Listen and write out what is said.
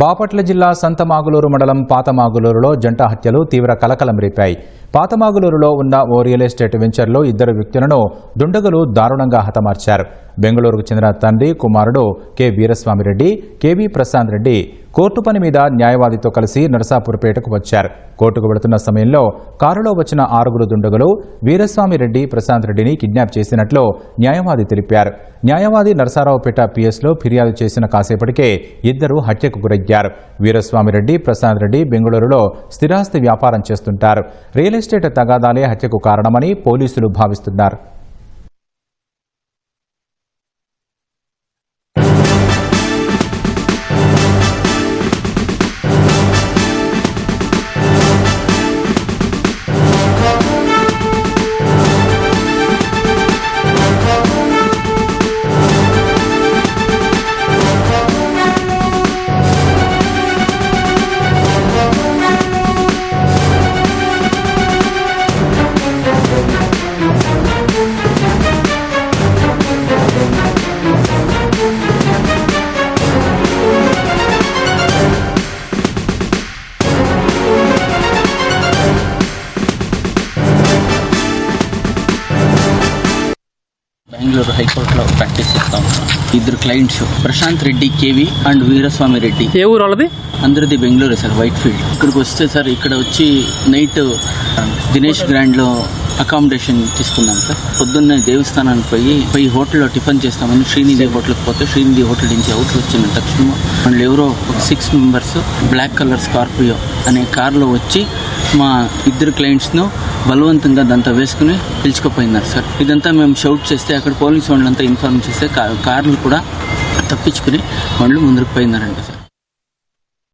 బాపట్ల జిల్లా సంతమాగులూరు మండలం పాతమాగులూరులో జంట హత్యలు తీవ్ర కలకలం రేపాయి. పాతమాగులూరులో ఉన్న ఓ రియల్ ఎస్టేట్ వెంచర్లో ఇద్దరు వ్యక్తులను దుండగులు దారుణంగా హతమార్చారు. బెంగళూరుకు చెందిన తండ్రి కుమారుడు K వీరస్వామిరెడ్డి, KV Prashanth Reddy court పని మీద న్యాయవాదితో కలిసి నరసాపూర్పేటకు వచ్చారు. కోర్టుకు వెళుతున్న సమయంలో కారులో వచ్చిన 6 దుండగులు వీరస్వామిరెడ్డి, ప్రశాంత్ రెడ్డిని కిడ్నాప్ చేసినట్లు న్యాయవాది తెలిపారు. న్యాయవాది నరసారావుపేట పిఎస్లో ఫిర్యాదు చేసిన కాసేపటికే ఇద్దరు హత్యకు గురయ్యారు. వీరస్వామిరెడ్డి, ప్రశాంత్ రెడ్డి బెంగళూరులో స్థిరాస్తి వ్యాపారం చేస్తుంటారు. రియల్ ఎస్టేట్ తగాదాలే హత్యకు కారణమని పోలీసులు భావిస్తున్నారు. బెంగళూరు హైకోర్టులో ప్రాక్టీస్ చేస్తా ఉన్నాం. ఇద్దరు clients Prashanth Reddy, KV and Veeraswamy Reddy. ఏ ఊరు వాళ్ళది? అందరిది బెంగళూరు సార్, వైట్ ఫీల్డ్. ఇక్కడికి వస్తే సార్ ఇక్కడ వచ్చి నైట్ దినేష్ గ్రాండ్లో అకామిడేషన్ తీసుకున్నాం సార్. పొద్దున్నే దేవస్థానానికి పోయి హోటల్లో టిఫిన్ చేస్తామని శ్రీనిధి హోటల్కి పోతే శ్రీనిధి హోటల్ నుంచి అవుట్ వచ్చిన తక్షణం వాళ్ళు ఎవరో ఒక 6 మెంబర్స్ బ్లాక్ కలర్ స్కార్పియో అనే కార్లో వచ్చి మా ఇద్దరు క్లయింట్స్ను బలవంతంగా దంతా వేసుకుని పిలుచుకుపోయినారు సార్. ఇదంతా మేము షౌట్ చేస్తే అక్కడ పోలీసు వాళ్ళంతా ఇన్ఫార్మ్ చేస్తే కార్లు కూడా తప్పించుకుని వాళ్ళు ముందుకు పోయినారంట సార్.